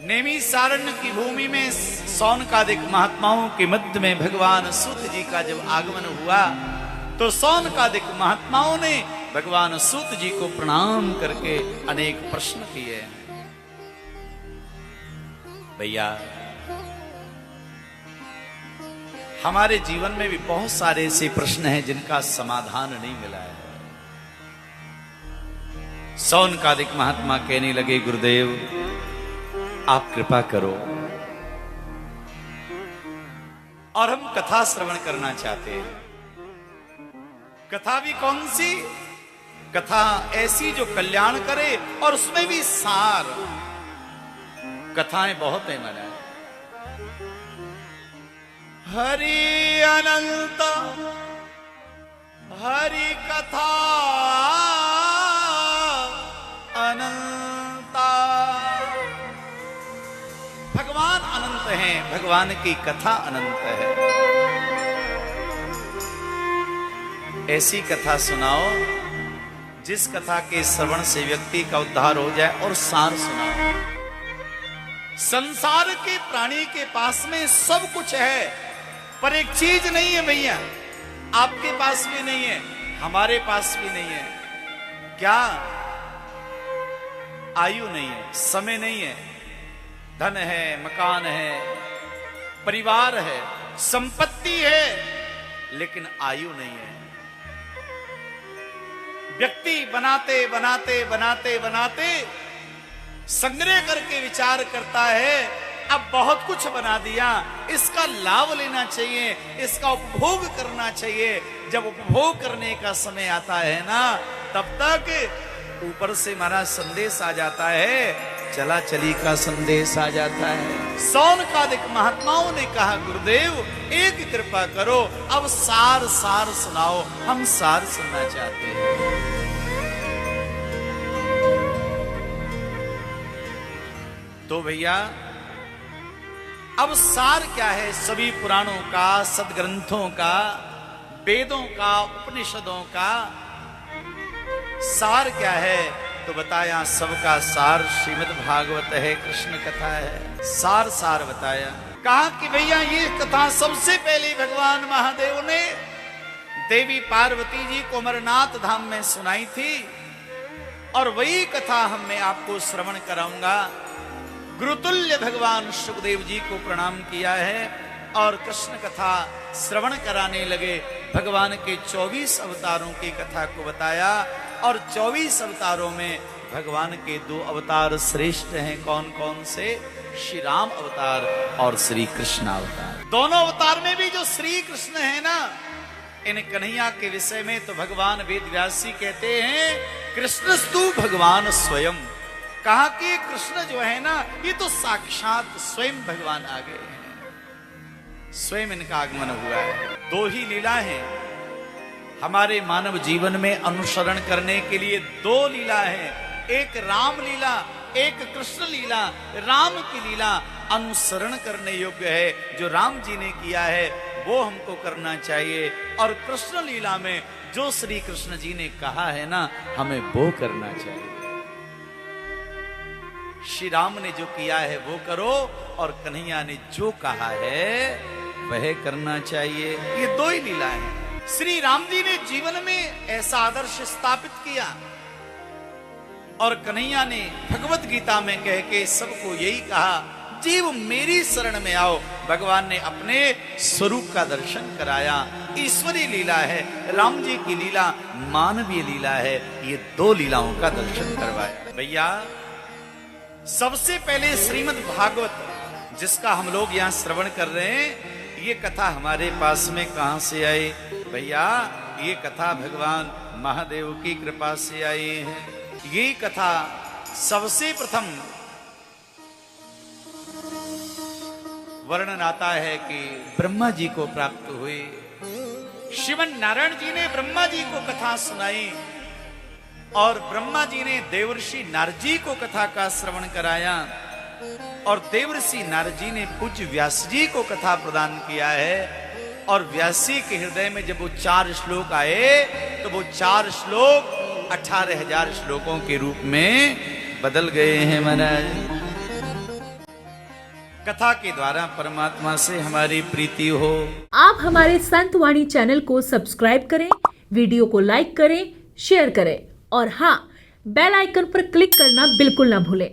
नेमिषारण्य की भूमि में शौनकादिक महात्माओं के मध्य में भगवान सूत जी का जब आगमन हुआ तो शौनकादिक महात्माओं ने भगवान सूत जी को प्रणाम करके अनेक प्रश्न किए। भैया, हमारे जीवन में भी बहुत सारे ऐसे प्रश्न हैं जिनका समाधान नहीं मिला है। शौनकादिक महात्मा कहने लगे, गुरुदेव आप कृपा करो, और हम कथा श्रवण करना चाहते हैं। कथा भी कौन सी? कथा ऐसी जो कल्याण करे और उसमें भी सार। कथाएं बहुत है मैंने। हरि अनंत हरि कथा अनंता। भगवान अनंत हैं, भगवान की कथा अनंत है। ऐसी कथा सुनाओ जिस कथा के श्रवण से व्यक्ति का उद्धार हो जाए, और सार सुनाओ। संसार के प्राणी के पास में सब कुछ है, पर एक चीज नहीं है भैया। आपके पास भी नहीं है, हमारे पास भी नहीं है। क्या? आयु नहीं है, समय नहीं है, धन है, मकान है, परिवार है, संपत्ति है, लेकिन आयु नहीं है। व्यक्ति बनाते बनाते बनाते बनाते संग्रह करके विचार करता है, अब बहुत कुछ बना दिया, इसका लाभ लेना चाहिए, इसका उपभोग करना चाहिए। जब उपभोग करने का समय आता है ना, तब तक ऊपर से हमारा संदेश आ जाता है, चला चली का संदेश आ जाता है। शौनकादिक महात्माओं ने कहा, गुरुदेव एक कृपा करो, अब सार सार सुनाओ, हम सार सुनना चाहते हैं। तो भैया, अब सार क्या है? सभी पुराणों का, सदग्रंथों का, वेदों का, उपनिषदों का सार क्या है? तो बताया, सबका सार श्रीमद् भागवत है, कृष्ण कथा है। सार सार बताया। कहा कि भैया ये कथा सबसे पहले भगवान महादेव ने देवी पार्वती जी को अमरनाथ धाम में सुनाई थी, और वही कथा मैं आपको श्रवण कराऊंगा। गुरुतुल्य भगवान सुखदेव जी को प्रणाम किया है और कृष्ण कथा श्रवण कराने लगे। भगवान के 24 अवतारों की कथा को बताया, और 24 अवतारों में भगवान के 2 अवतार श्रेष्ठ हैं। कौन कौन से? श्री राम अवतार और श्री कृष्ण अवतार। दोनों अवतार में भी जो श्री कृष्ण है ना, इन कन्हैया के विषय में तो भगवान वेद व्यास जी कहते हैं, कृष्णस्तु भगवान स्वयं। कहा कि कृष्ण जो है ना, ये तो साक्षात स्वयं भगवान आ गए हैं, स्वयं इनका आगमन हुआ है। 2 ही लीला है हमारे मानव जीवन में अनुसरण करने के लिए। 2 लीला है, एक राम लीला, एक कृष्ण लीला। राम की लीला अनुसरण करने योग्य है, जो राम जी ने किया है वो हमको करना चाहिए, और कृष्ण लीला में जो श्री कृष्ण जी ने कहा है ना, हमें वो करना चाहिए। श्री राम ने जो किया है वो करो, और कन्हैया ने जो कहा है वह करना चाहिए। ये 2 ही लीला है। श्री राम जी ने जीवन में ऐसा आदर्श स्थापित किया, और कन्हैया ने भगवत गीता में कह के सबको यही कहा, जीव मेरी शरण में आओ। भगवान ने अपने स्वरूप का दर्शन कराया। ईश्वरी लीला है, राम जी की लीला मानवीय लीला है। ये 2 लीलाओं का दर्शन करवाया। भैया, सबसे पहले श्रीमद् भागवत, जिसका हम लोग यहाँ श्रवण कर रहे हैं, ये कथा हमारे पास में कहां से आई? भैया, ये कथा भगवान महादेव की कृपा से आई है। ये कथा सबसे प्रथम वर्णन आता है कि ब्रह्मा जी को प्राप्त हुई। शिवन नारायण जी ने ब्रह्मा जी को कथा सुनाई, और ब्रह्मा जी ने देवर्षि नारद जी को कथा का श्रवण कराया, और देवर्षि नारद जी ने पूज्य व्यास जी को कथा प्रदान किया है। और व्यास जी के हृदय में जब वो 4 श्लोक आए, तो वो 4 श्लोक 18,000 श्लोकों के रूप में बदल गए हैं महाराज। कथा के द्वारा परमात्मा से हमारी प्रीति हो। आप हमारे संतवाणी चैनल को सब्सक्राइब करें, वीडियो को लाइक करें, शेयर करें और हाँ, बेल आइकन पर क्लिक करना बिल्कुल ना भूलें।